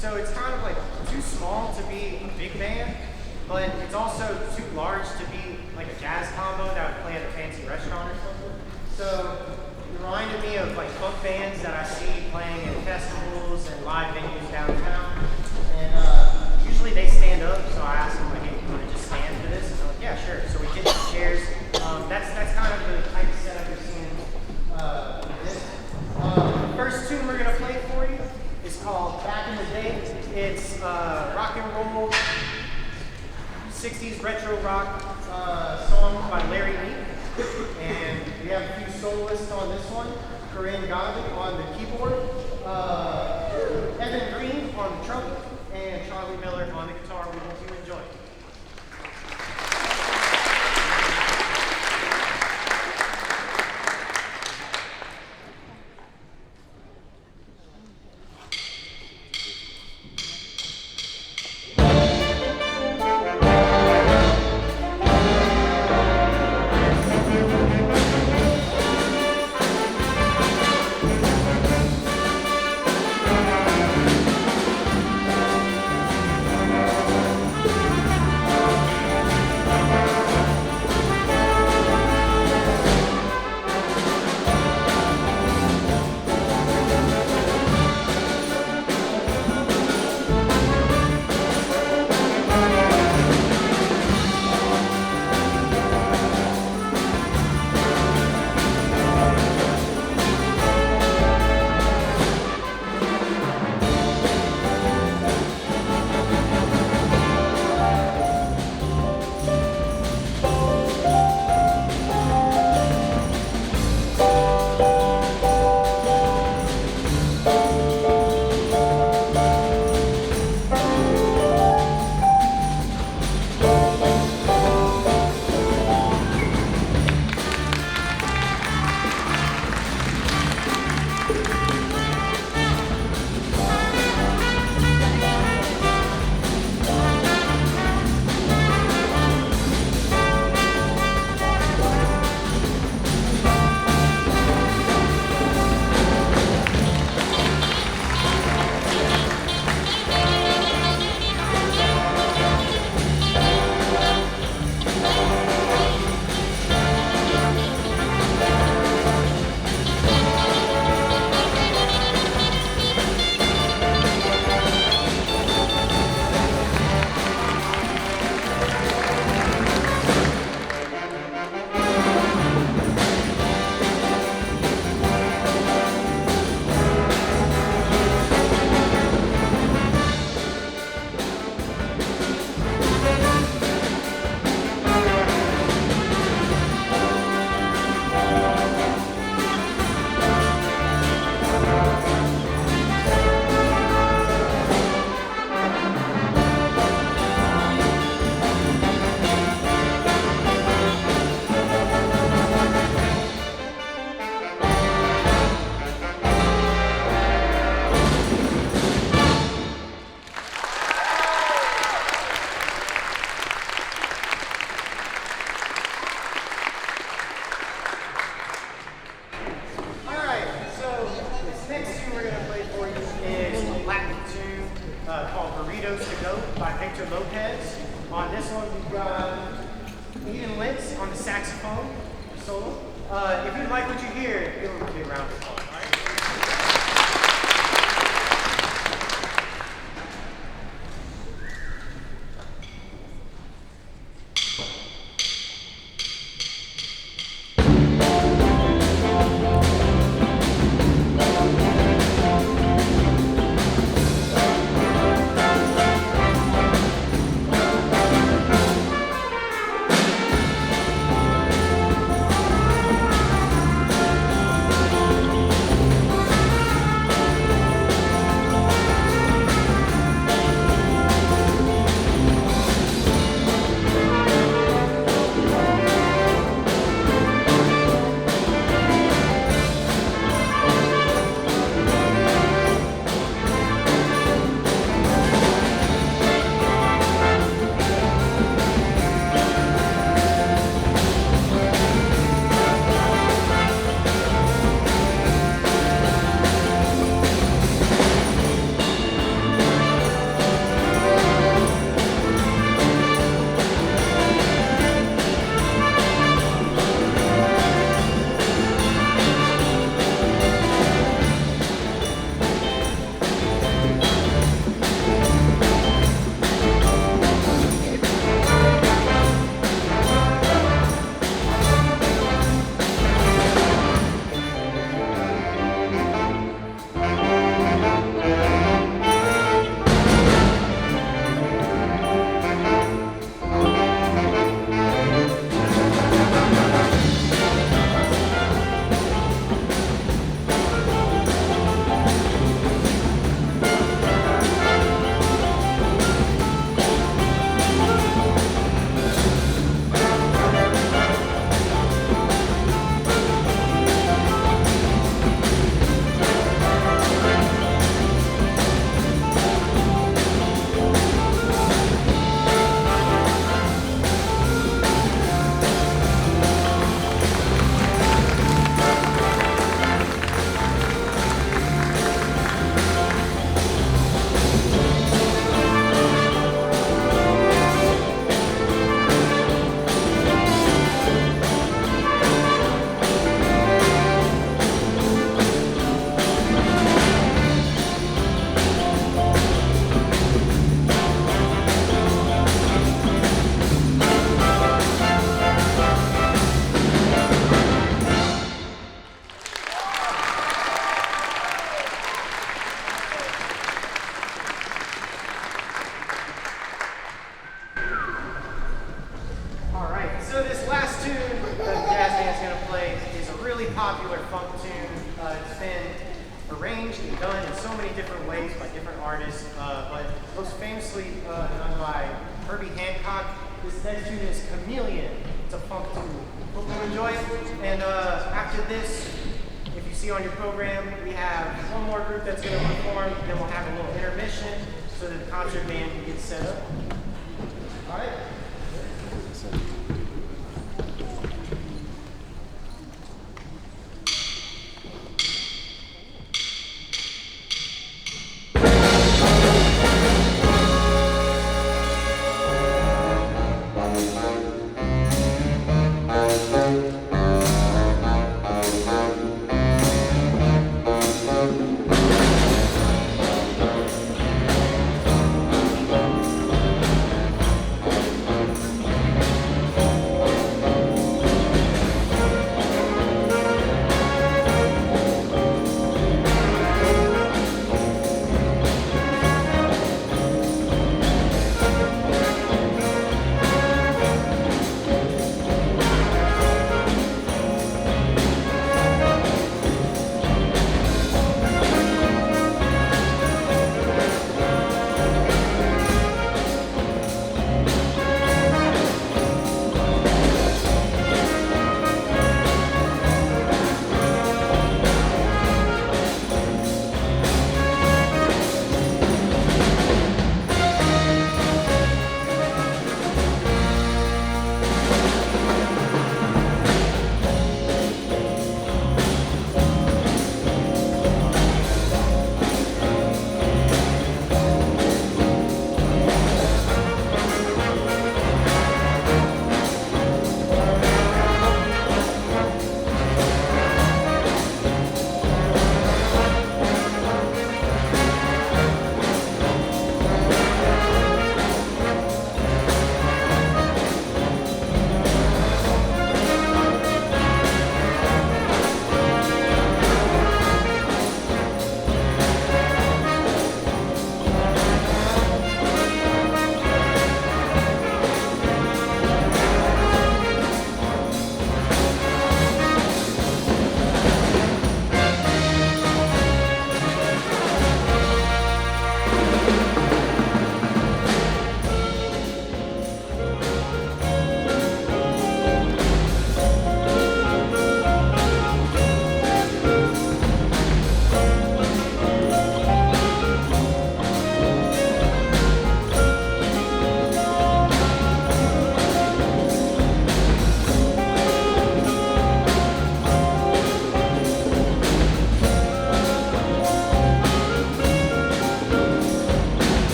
So it's kind of like too small to be a big band, but it's also too large to be like a jazz combo that would play at a fancy restaurant or something. So it reminded me of like funk bands that I see playing at festivals and live venues downtown. And usually they stand up, so I asked them like, hey, you want to just stand for this? And they're like, yeah, sure. So we get some chairs. That's kind of the type of setup you're seeing with this. The first tune we're gonna play for you is called Back in the Day. It's rock and roll, 60s retro rock song by Larry Meek. And we have a few soloists on this one. Corinne Godwin on the keyboard, Evan Green on the trumpet, and Charlie Miller on the guitar. We hope you enjoy. If you like what you hear, give them a big round of applause. All right? arranged and done in so many different ways by different artists, but most famously done by Herbie Hancock. This next tune is Chameleon. It's a funk tune. Hope you enjoy it. And after this, if you see on your program, we have one more group that's going to perform, then we'll have a little intermission so that the concert band can get set up. All right?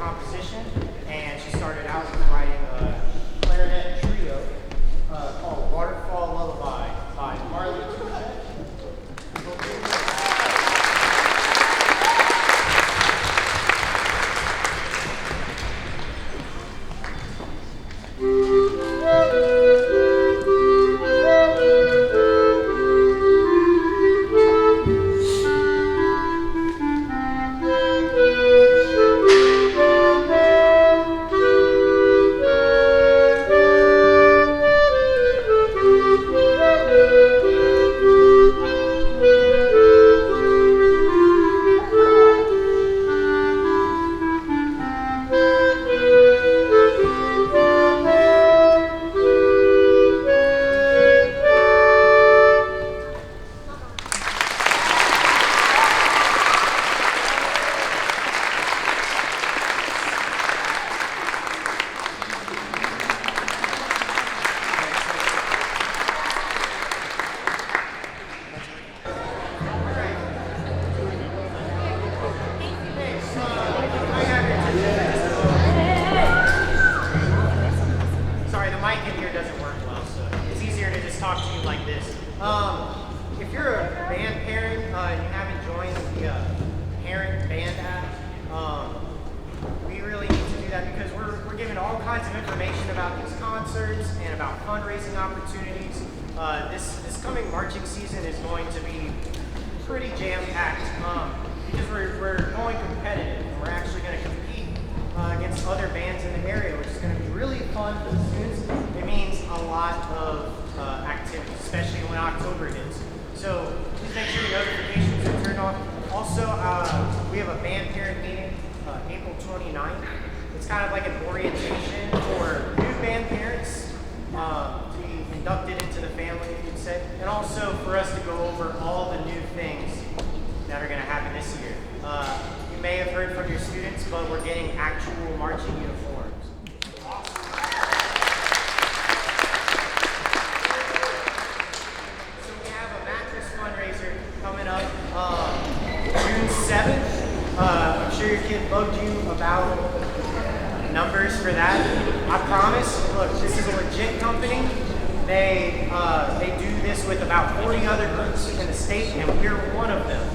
composition, and she started out with writing a clarinet trio called Waterfall Lullaby by Marley. talk to you like this. If you're a band parent and you haven't joined the parent band app, we really need to do that because we're giving all kinds of information about these concerts and about fundraising opportunities. This coming marching season is going to be pretty jam-packed because we're going competitive and we're actually going to compete against other bands in the area, which is going to be really fun for the students. It means a lot of activity, especially when October hits. So please make sure your notifications are turned on. Also, we have a band parent meeting April 29th. It's kind of like an orientation for new band parents to be inducted into the family, you could say, and also for us to go over all the new things that are going to happen this year. You may have heard from your students, but we're getting actual marching uniforms. So we have a mattress fundraiser coming up June 7th. I'm sure your kid bugged you about numbers for that. I promise, look, this is a legit company. They do this with about 40 other groups in the state, and we're one of them.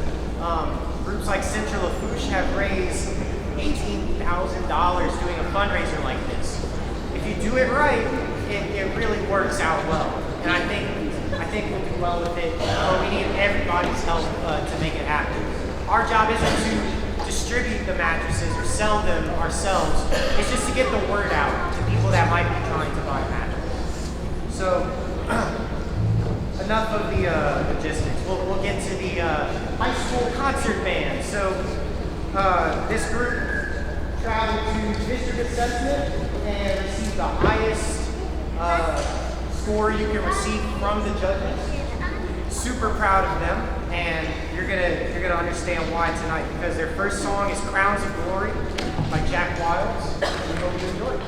Groups like Central Lafourche have raised $18,000 doing a fundraiser like this. If you do it right, it really works out well. And I think we'll do well with it, but we need everybody's help to make it happen. Our job isn't to distribute the mattresses or sell them ourselves. It's just to get the word out to people that might be trying to buy a mattress. So, enough of the logistics. We'll get to the high school concert band. So, this group traveled to district assessment and received the highest score you can receive from the judges. Super proud of them, and you're gonna understand why tonight because their first song is "Crowns of Glory" by Jack Wiles. We hope you enjoy it.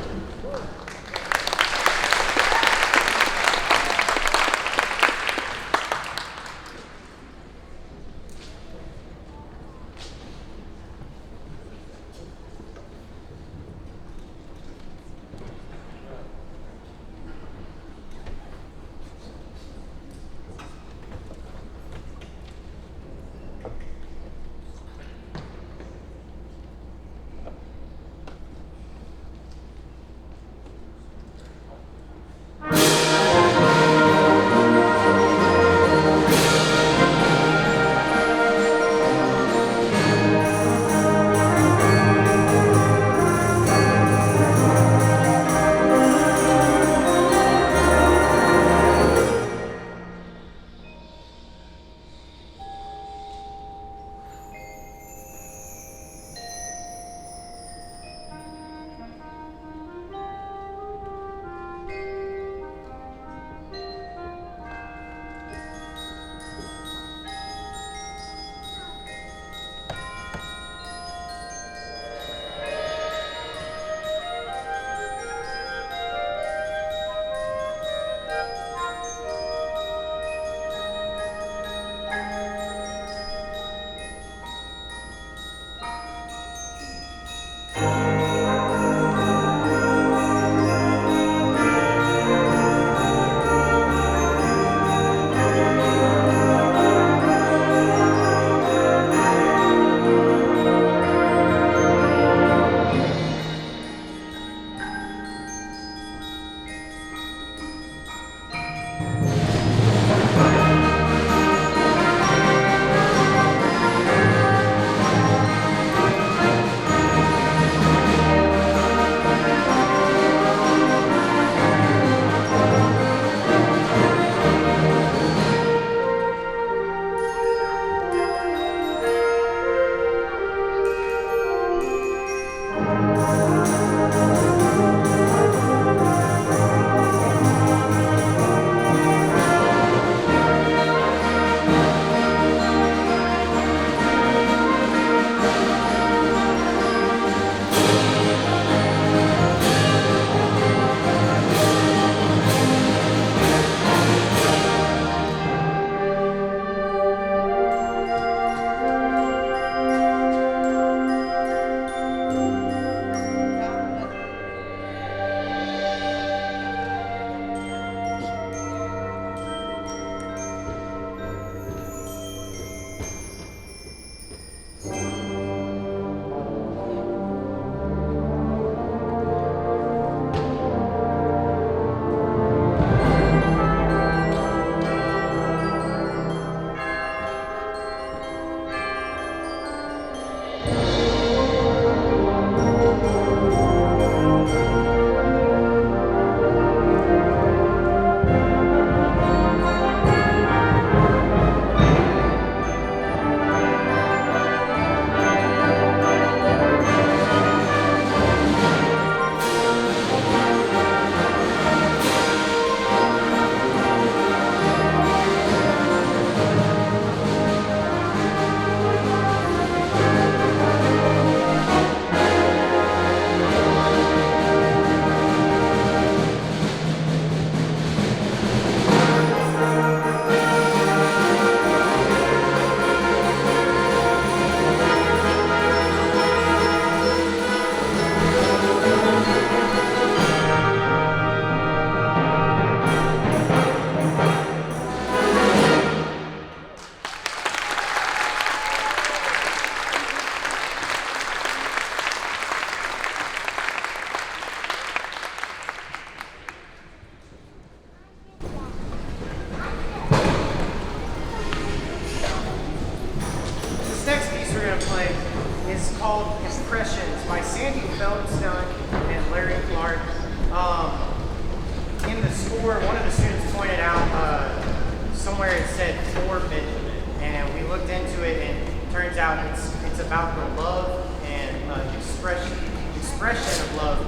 about the love and expression of love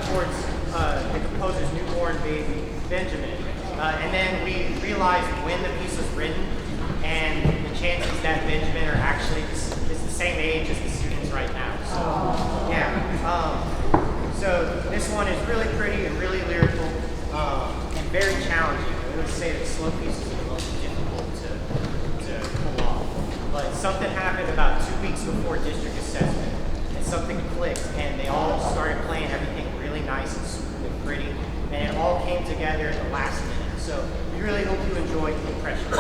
towards the composer's newborn baby, Benjamin. And then we realized when the piece was written and the chances that Benjamin are actually is the same age as the students right now. So, yeah. So this one is really pretty and really lyrical and very challenging. I would say that slow pieces are the most difficult to pull off. But something happened about 2 weeks before district assessment, and something clicked, and they all started playing everything really nice and smooth and pretty, and it all came together at the last minute. So we really hope you enjoyed the impression.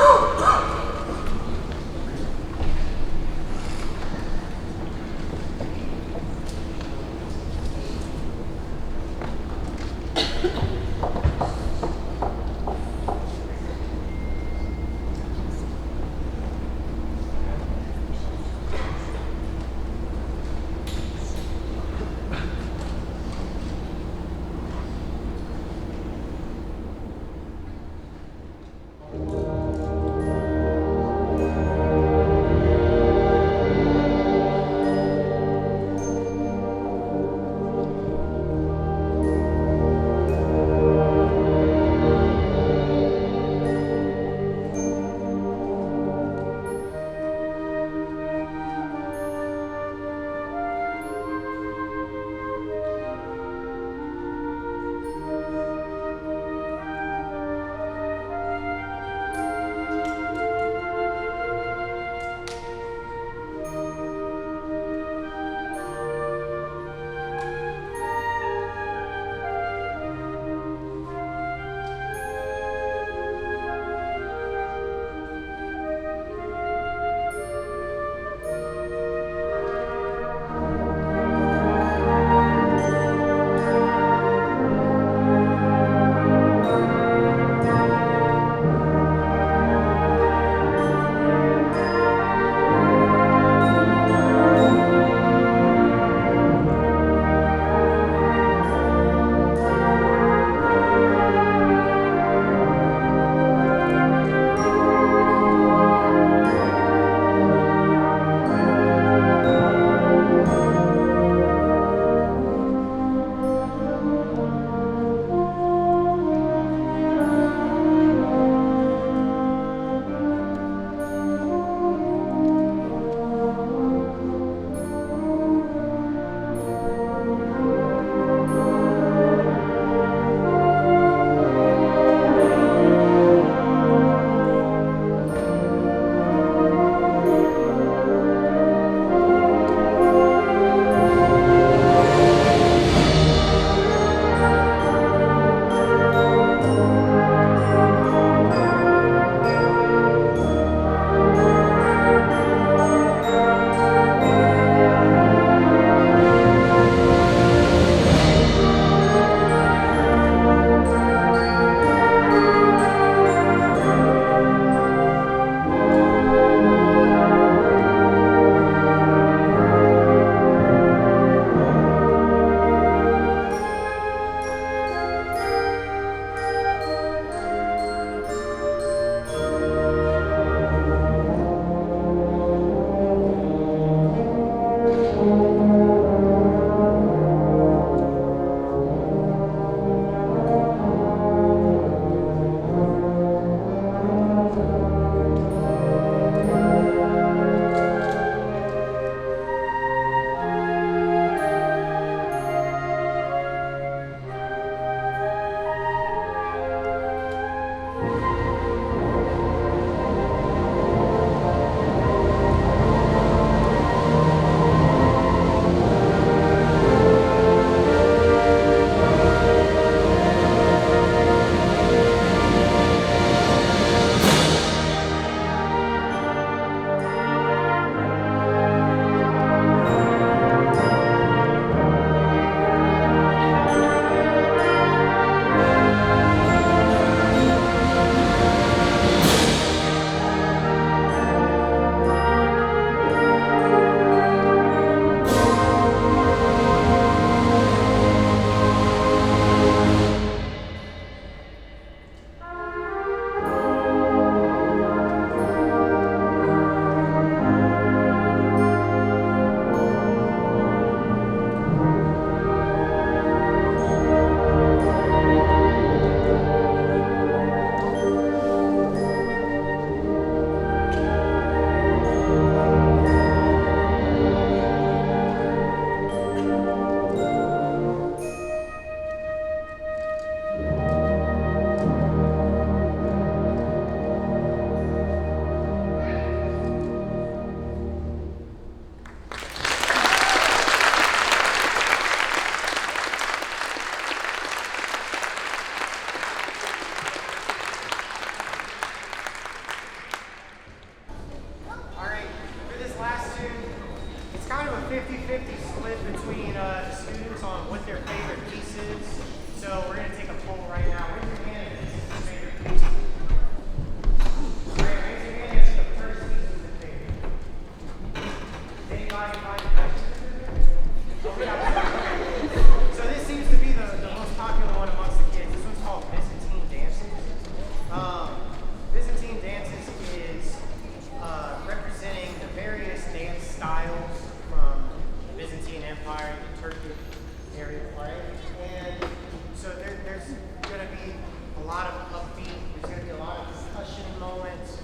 a lot of upbeat. There's going to be a lot of percussion moments,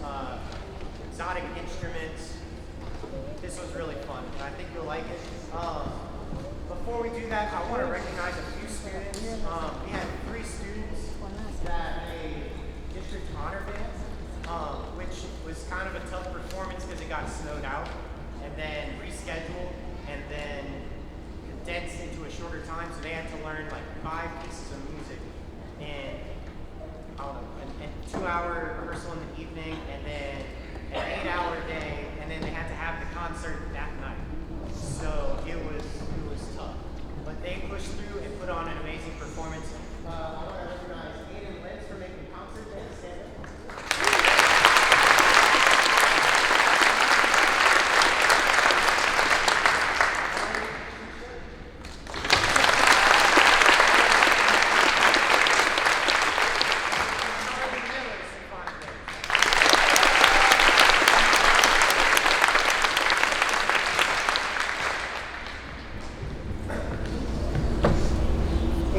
exotic instruments. This was really fun, and I think you'll like it. Before we do that, I want to recognize a few students. We had 3 students that made district honor band, which was kind of a tough performance because it got snowed out and then rescheduled and then condensed into a shorter time. So they had to learn like 5 pieces of music in, I don't know, an 2-hour rehearsal in the evening and then an 8-hour day, and then they had to have the concert that night. So it was tough. But they pushed through and put on an amazing performance. I want to recognize Aiden Lentz for making concert bands stand up.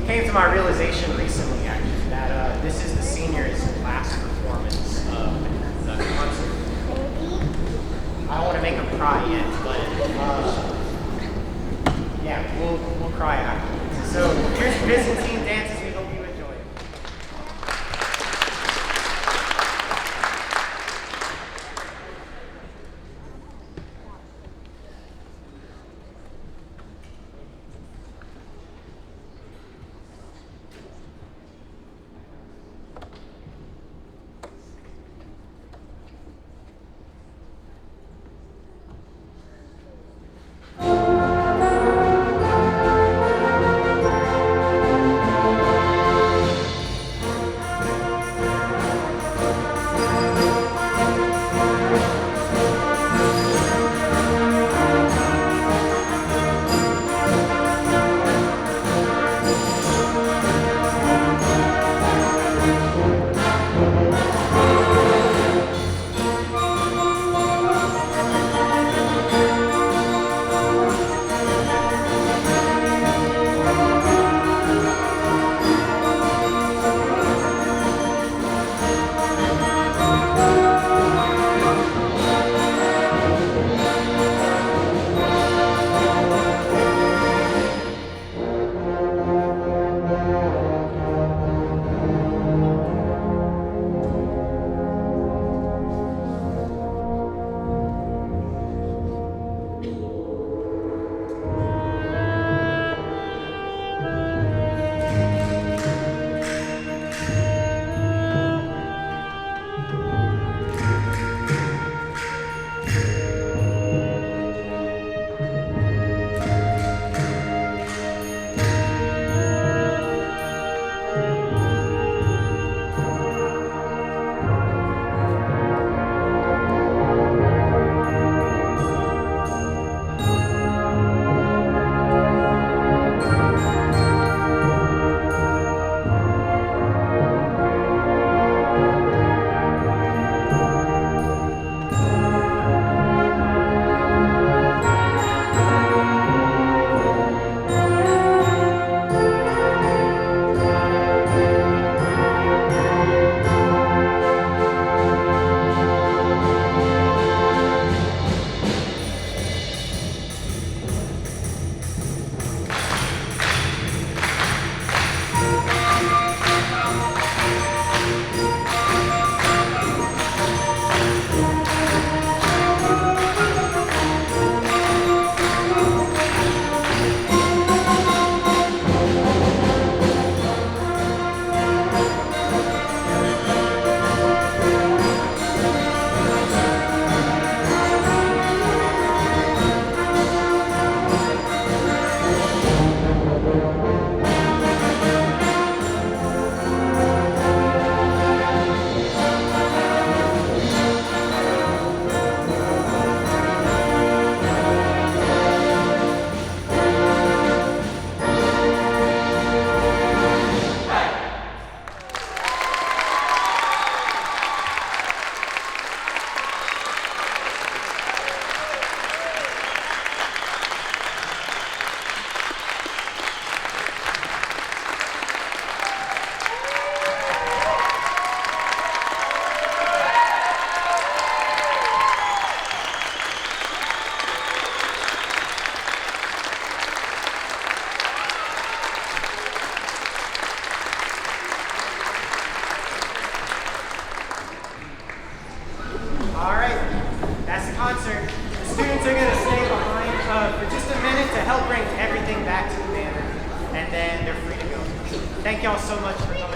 Came to my realization concert, the students are going to stay behind for just a minute to help bring everything back to the banner, and then they're free to go. Thank y'all so much for coming.